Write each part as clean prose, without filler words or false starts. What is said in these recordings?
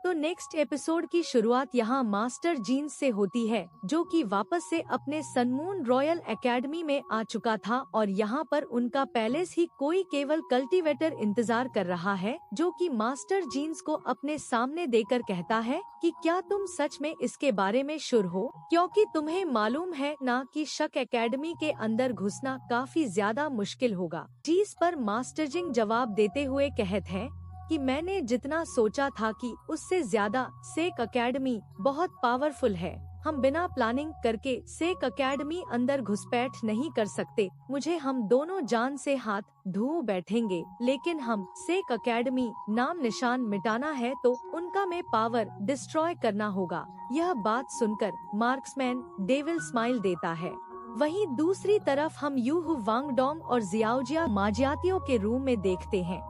तो next episode की शुरुआत यहाँ मास्टर जीन्स से होती है, जो कि वापस से अपने सनमून रॉयल एकेडमी में आ चुका था और यहाँ पर उनका पैलेस ही कोई केवल कल्टीवेटर इंतजार कर रहा है, जो कि मास्टर जीन्स को अपने सामने देकर कहता है कि क्या तुम सच में इसके बारे में श्योर हो, क्योंकि तुम्हें मालूम है ना कि शक एकेडमी के अंदर घुसना काफी ज्यादा मुश्किल होगा। जिस पर मास्टर जीन जवाब देते हुए कहते हैं कि मैंने जितना सोचा था कि उससे ज्यादा सेक एकेडमी बहुत पावरफुल है। हम बिना प्लानिंग करके सेक एकेडमी अंदर घुसपैठ नहीं कर सकते। मुझे हम दोनों जान से हाथ धो बैठेंगे, लेकिन हम सेक एकेडमी नाम निशान मिटाना है तो उनका में पावर डिस्ट्रॉय करना होगा। यह बात सुनकर मार्क्समैन डेविल स्माइल देता है। वहीं दूसरी तरफ हम यूहू वांगडोंग और जियाओजिया माजियातियों के रूम में देखते हैं,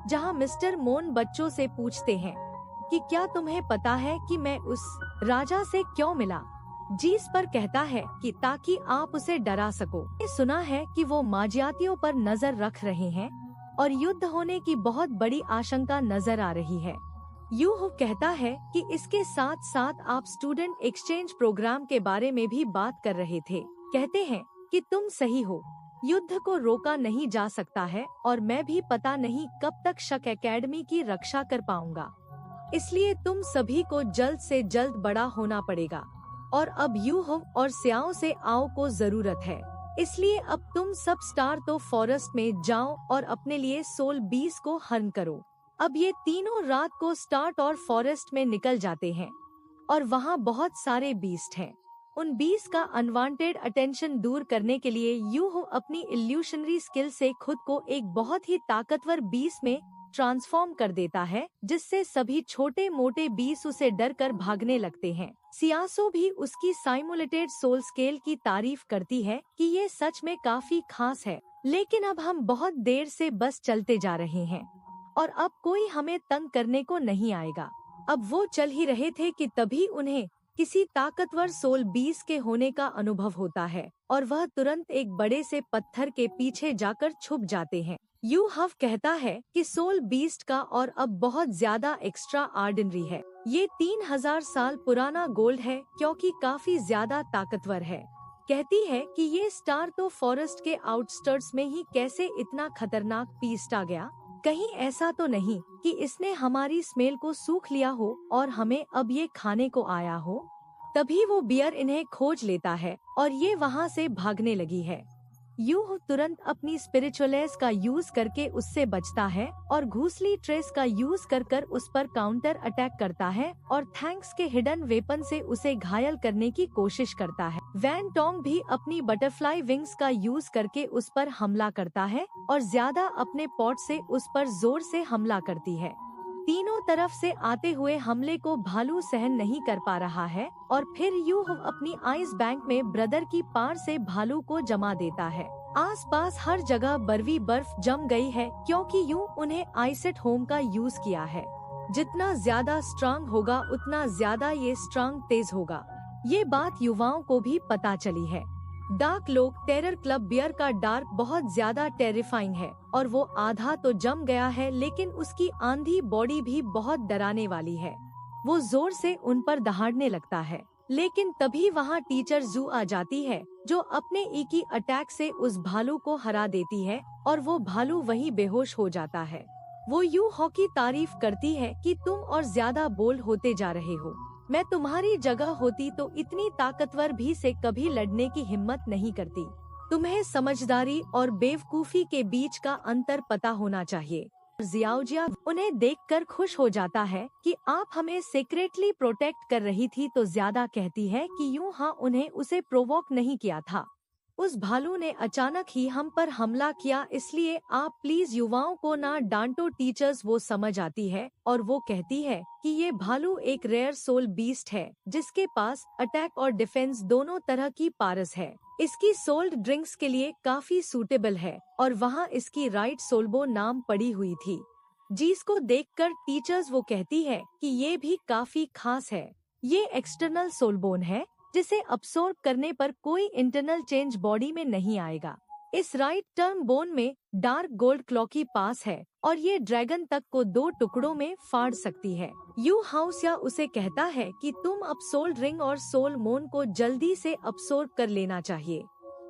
जहां मिस्टर मोन बच्चों से पूछते हैं कि क्या तुम्हें पता है कि मैं उस राजा से क्यों मिला। जिस पर कहता है कि ताकि आप उसे डरा सको। सुना है कि वो माजियातियों पर नजर रख रहे हैं और युद्ध होने की बहुत बड़ी आशंका नजर आ रही है। यूहू कहता है कि इसके साथ साथ आप स्टूडेंट एक्सचेंज प्रोग्राम के बारे में भी बात कर रहे थे। कहते हैं कि तुम सही हो, युद्ध को रोका नहीं जा सकता है और मैं भी पता नहीं कब तक शक एकेडमी की रक्षा कर पाऊंगा। इसलिए तुम सभी को जल्द से जल्द बड़ा होना पड़ेगा और अब यूहू और स्याओ से आओ को जरूरत है। इसलिए अब तुम सब स्टार तो फॉरेस्ट में जाओ और अपने लिए सोल 20 को हर्न करो। अब ये तीनों रात को स्टार्ट और फॉरेस्ट में निकल जाते हैं और वहाँ बहुत सारे बीस्ट हैं। उन 20 का अनवांटेड अटेंशन दूर करने के लिए यूहू अपनी इल्यूशनरी स्किल से खुद को एक बहुत ही ताकतवर बीस्ट में ट्रांसफॉर्म कर देता है, जिससे सभी छोटे मोटे बीस्ट उसे डर कर भागने लगते हैं। सियासो भी उसकी साइमुलेटेड सोल स्केल की तारीफ करती है कि ये सच में काफी खास है, लेकिन अब हम बहुत देर से बस चलते जा रहे हैं और अब कोई हमें तंग करने को नहीं आएगा। अब वो चल ही रहे थे कि तभी उन्हें किसी ताकतवर सोल 20 के होने का अनुभव होता है और वह तुरंत एक बड़े से पत्थर के पीछे जाकर छुप जाते हैं। यूहू कहता है कि सोल बीस्ट का और अब बहुत ज्यादा एक्स्ट्रा ऑर्डिनरी है। ये 3000 साल पुराना गोल्ड है, क्योंकि काफी ज्यादा ताकतवर है। कहती है कि ये स्टार तो फॉरेस्ट के आउटस्कर्ट्स में ही कैसे इतना खतरनाक पीस्ट आ गया। कहीं ऐसा तो नहीं कि इसने हमारी स्मेल को सूख लिया हो और हमें अब ये खाने को आया हो। तभी वो बियर इन्हें खोज लेता है और ये वहाँ से भागने लगी है। यूहू तुरंत अपनी स्पिरिचुअलेस का यूज करके उससे बचता है और घूसली ट्रेस का यूज कर उस पर काउंटर अटैक करता है और थैंक्स के हिडन वेपन से उसे घायल करने की कोशिश करता है। वैन टोंग भी अपनी बटरफ्लाई विंग्स का यूज करके उस पर हमला करता है और ज्यादा अपने पॉट से उस पर जोर से हमला करती है। तीनों तरफ से आते हुए हमले को भालू सहन नहीं कर पा रहा है और फिर यूहू अपनी आइस बैंक में ब्रदर की पार से भालू को जमा देता है। आसपास हर जगह बर्फी बर्फ जम गई है, क्योंकि यूं उन्हें आइसेट होम का यूज किया है। जितना ज्यादा स्ट्रांग होगा उतना ज्यादा ये स्ट्रांग तेज होगा। ये बात युवाओं को भी पता चली है। डार्क लोक टेरर क्लब बियर का डार्क बहुत ज्यादा टेरिफाइंग है और वो आधा तो जम गया है, लेकिन उसकी आंधी बॉडी भी बहुत डराने वाली है। वो जोर से उन पर दहाड़ने लगता है, लेकिन तभी वहाँ टीचर जू आ जाती है, जो अपने इकी अटैक से उस भालू को हरा देती है और वो भालू वहीं बेहोश हो जाता है। वो यूहू की तारीफ करती है कि तुम और ज्यादा बोल्ड होते जा रहे हो। मैं तुम्हारी जगह होती तो इतनी ताकतवर भी से कभी लड़ने की हिम्मत नहीं करती। तुम्हें समझदारी और बेवकूफी के बीच का अंतर पता होना चाहिए। जियाओजिया उन्हें देखकर खुश हो जाता है कि आप हमें सीक्रेटली प्रोटेक्ट कर रही थी, तो ज्यादा कहती है कि यूं हाँ उन्हें उसे प्रोवोक नहीं किया था। उस भालू ने अचानक ही हम पर हमला किया, इसलिए आप प्लीज युवाओं को ना डांटो टीचर्स। वो समझ आती है और वो कहती है कि ये भालू एक रेयर सोल बीस्ट है, जिसके पास अटैक और डिफेंस दोनों तरह की पारस है। इसकी सोल्ड ड्रिंक्स के लिए काफी सूटेबल है और वहाँ इसकी राइट सोलबो नाम पड़ी हुई थी, जिसको देखकर टीचर्स वो कहती है कि ये भी काफी खास है। ये एक्सटर्नल सोलबोन है, जिसे अब्सॉर्ब करने पर कोई इंटरनल चेंज बॉडी में नहीं आएगा। इस राइट टर्न बोन में डार्क गोल्ड क्लॉकी पास है और ये ड्रैगन तक को 2 टुकड़ों में फाड़ सकती है। यू हाउसिया उसे कहता है कि तुम अब सोल रिंग और सोल मोन को जल्दी से अब्सॉर्ब कर लेना चाहिए।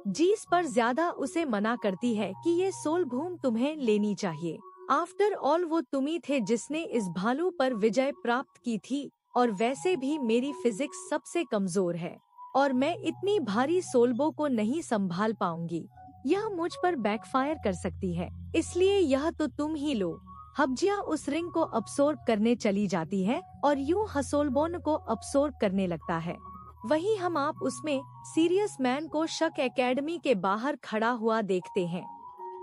जीस पर ज्यादा उसे मना करती है कि ये सोल भूम तुम्हें लेनी चाहिए। आफ्टर ऑल वो तुम ही थे जिसने इस भालू पर विजय प्राप्त की थी, और वैसे भी मेरी फिजिक्स सबसे कमजोर है और मैं इतनी भारी सोलबो को नहीं संभाल पाऊंगी। यह मुझ पर बैकफायर कर सकती है, इसलिए यह तो तुम ही लो। हब्जिया उस रिंग को अब्सॉर्ब करने चली जाती है और यूं हसोलबोन को अब्सॉर्ब करने लगता है। वहीं हम आप उसमें सीरियस मैन को शक एकेडमी के बाहर खड़ा हुआ देखते हैं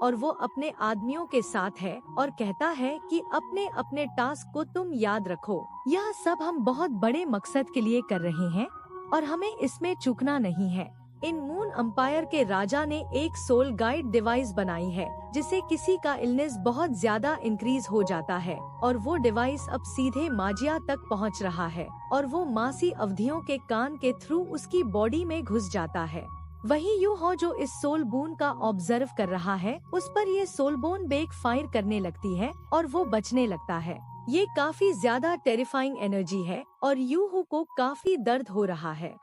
और वो अपने आदमियों के साथ है और कहता है कि अपने अपने टास्क को तुम याद रखो। यह सब हम बहुत बड़े मकसद के लिए कर रहे हैं और हमें इसमें चूकना नहीं है। इन मून अंपायर के राजा ने एक सोल गाइड डिवाइस बनाई है जिसे किसी का इलनेस बहुत ज्यादा इंक्रीज हो जाता है और वो डिवाइस अब सीधे माजिया तक पहुंच रहा है और वो मासी अवधियों के कान के थ्रू उसकी बॉडी में घुस जाता है। वही यू हो जो इस सोल बोन का ऑब्जर्व कर रहा है, उस पर ये सोल बोन बेक फायर करने लगती है और वो बचने लगता है। ये काफी ज्यादा टेरिफाइंग एनर्जी है और यूहू को काफी दर्द हो रहा है,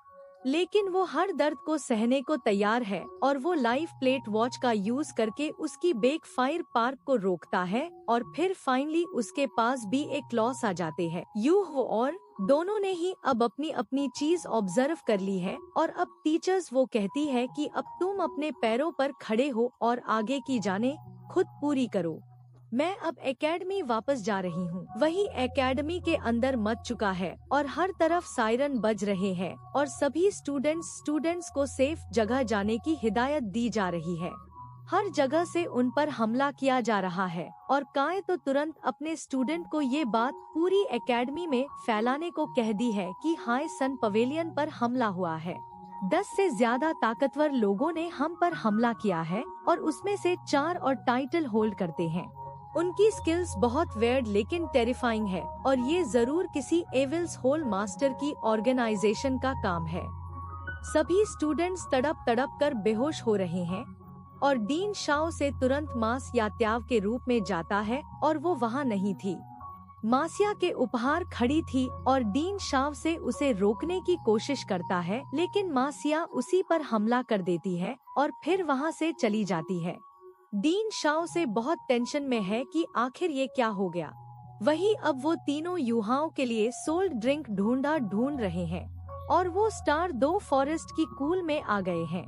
लेकिन वो हर दर्द को सहने को तैयार है और वो लाइफ प्लेट वॉच का यूज करके उसकी बेक फायर पार्क को रोकता है और फिर फाइनली उसके पास भी एक लॉस आ जाते हैं। यूहू और दोनों ने ही अब अपनी अपनी चीज ऑब्जर्व कर ली है और अब टीचर्स वो कहती है कि अब तुम अपने पैरों पर खड़े हो और आगे की जाने खुद पूरी करो। मैं अब एकेडमी वापस जा रही हूँ। वही एकेडमी के अंदर मच चुका है और हर तरफ सायरन बज रहे हैं और सभी स्टूडेंट्स को सेफ जगह जाने की हिदायत दी जा रही है। हर जगह से उन पर हमला किया जा रहा है और काए तो तुरंत अपने स्टूडेंट को ये बात पूरी एकेडमी में फैलाने को कह दी है कि हाई सन पवेलियन पर हमला हुआ है। 10 से ज्यादा ताकतवर लोगों ने हम पर हमला किया है और उसमें से 4 और टाइटल होल्ड करते हैं। उनकी स्किल्स बहुत वेयर्ड लेकिन टेरिफाइंग है और ये जरूर किसी एविल्स होल मास्टर की ऑर्गेनाइजेशन का काम है। सभी स्टूडेंट्स तड़प तड़प कर बेहोश हो रहे हैं और डीन शाओ से तुरंत मास या त्याव के रूप में जाता है और वो वहाँ नहीं थी। मासिया के उपहार खड़ी थी और डीन शाव से उसे रोकने की कोशिश करता है, लेकिन मासिया उसी पर हमला कर देती है और फिर वहाँ से चली जाती है। डीन शाओ से बहुत टेंशन में है कि आखिर ये क्या हो गया। वही अब वो तीनों युवाओं के लिए सोल्ड ड्रिंक ढूंढ रहे हैं और वो स्टार 2 फॉरेस्ट की कूल में आ गए हैं।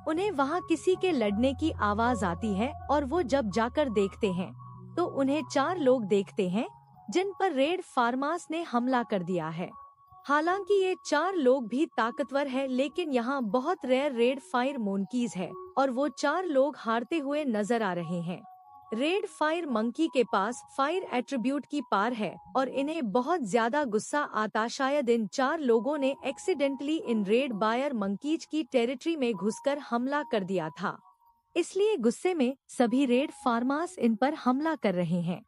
उन्हें वहाँ किसी के लड़ने की आवाज आती है और वो जब जाकर देखते हैं तो उन्हें 4 लोग देखते हैं जिन पर रेड फार्मास ने हमला कर दिया है। हालांकि ये 4 लोग भी ताकतवर है, लेकिन यहाँ बहुत रेयर रेड फायर मोंकीज है और वो 4 लोग हारते हुए नजर आ रहे हैं। रेड फायर मंकी के पास फायर एट्रीब्यूट की पार है और इन्हें बहुत ज्यादा गुस्सा आता। शायद इन 4 लोगों ने एक्सीडेंटली इन रेड बायर मंकीज की टेरिटरी में घुसकर हमला कर दिया था, इसलिए गुस्से में सभी रेड फार्मास इन पर हमला कर रहे हैं।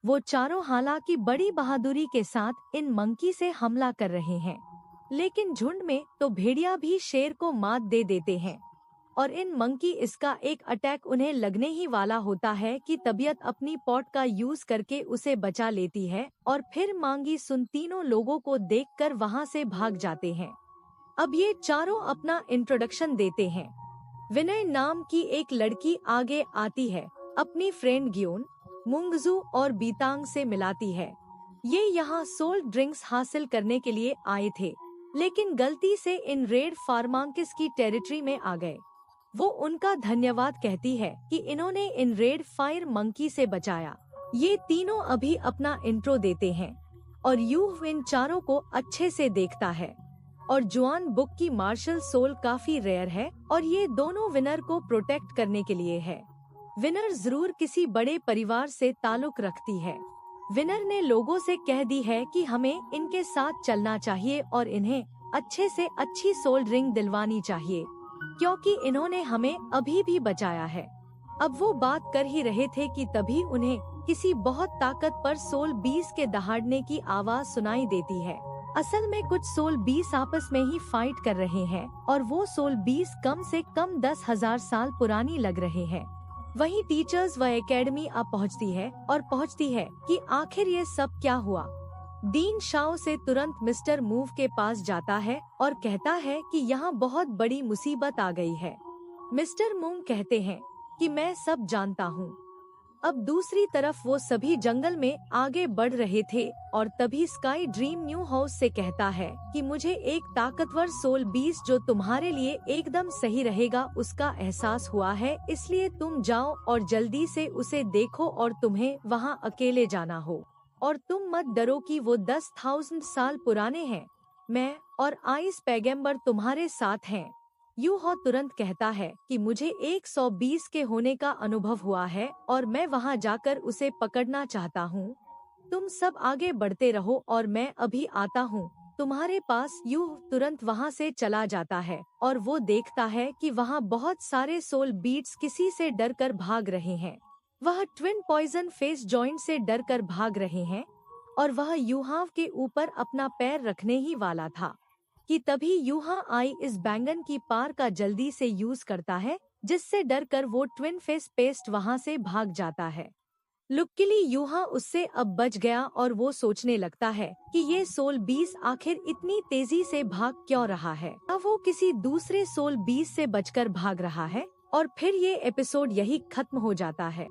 वो चारों हालांकि बड़ी बहादुरी के साथ इन मंकी से हमला कर रहे हैं, लेकिन झुंड में तो भेड़िया भी शेर को मात दे देते हैं और इन मंकी इसका एक अटैक उन्हें लगने ही वाला होता है कि तबीयत अपनी पॉट का यूज करके उसे बचा लेती है और फिर मांगी सुन तीनों लोगों को देखकर वहां से भाग जाते हैं। अब ये चारों अपना इंट्रोडक्शन देते हैं। विनय नाम की एक लड़की आगे आती है, अपनी फ्रेंड ग्योन, मुंगजू और बीतांग से मिलाती है। ये यहाँ सोल ड्रिंक्स हासिल करने के लिए आए थे, लेकिन गलती से इन रेड फार्मांकिस की टेरिटरी में आ गए। वो उनका धन्यवाद कहती है कि इन्होंने इन रेड फायर मंकी से बचाया। ये तीनों अभी अपना इंट्रो देते हैं और यूह इन चारों को अच्छे से देखता है और जुआन बुक की मार्शल सोल काफी रेयर है और ये दोनों विनर को प्रोटेक्ट करने के लिए है। विनर जरूर किसी बड़े परिवार से ताल्लुक रखती है। विनर ने लोगों से कह दी है कि हमें इनके साथ चलना चाहिए और इन्हें अच्छे से अच्छी सोल रिंग दिलवानी चाहिए, क्योंकि इन्होंने हमें अभी भी बचाया है। अब वो बात कर ही रहे थे कि तभी उन्हें किसी बहुत ताकत पर सोल 20 के दहाड़ने की आवाज सुनाई देती है। असल में कुछ सोल बीस आपस में ही फाइट कर रहे हैं और वो सोल बीस कम से कम 10,000 साल पुरानी लग रहे हैं। वहीं टीचर्स व एकेडमी अब पहुंचती है कि आखिर ये सब क्या हुआ। डीन शाओ से तुरंत मिस्टर मूव के पास जाता है और कहता है कि यहाँ बहुत बड़ी मुसीबत आ गई है। मिस्टर मूव कहते हैं कि मैं सब जानता हूँ। अब दूसरी तरफ वो सभी जंगल में आगे बढ़ रहे थे और तभी स्काई ड्रीम न्यू हाउस से कहता है कि मुझे एक ताकतवर सोल बीस जो तुम्हारे लिए एकदम सही रहेगा उसका एहसास हुआ है, इसलिए तुम जाओ और जल्दी से उसे देखो और तुम्हें वहाँ अकेले जाना हो और तुम मत डरो कि वो 10,000 साल पुराने हैं। मैं और आइस पैगंबर तुम्हारे साथ हैं। यू हो तुरंत कहता है कि मुझे 120 के होने का अनुभव हुआ है और मैं वहां जाकर उसे पकड़ना चाहता हूं। तुम सब आगे बढ़ते रहो और मैं अभी आता हूं तुम्हारे पास। यू तुरंत वहां से चला जाता है और वो देखता है कि वहां बहुत सारे सोल बीट्स किसी से डरकर भाग रहे हैं। वह ट्विन पॉइजन फेस जॉइंट से डरकर भाग रहे हैं और वह यूहाव के ऊपर अपना पैर रखने ही वाला था कि तभी यूहा आई इस बैंगन की पार का जल्दी से यूज करता है, जिससे डरकर वो ट्विन फेस पेस्ट वहां से भाग जाता है। लुक्कीली यूहा उससे अब बच गया और वो सोचने लगता है कि ये सोल बीस आखिर इतनी तेजी से भाग क्यों रहा है। अब वो किसी दूसरे सोल बीस से बचकर भाग रहा है और फिर ये एपिसोड यही खत्म हो जाता है।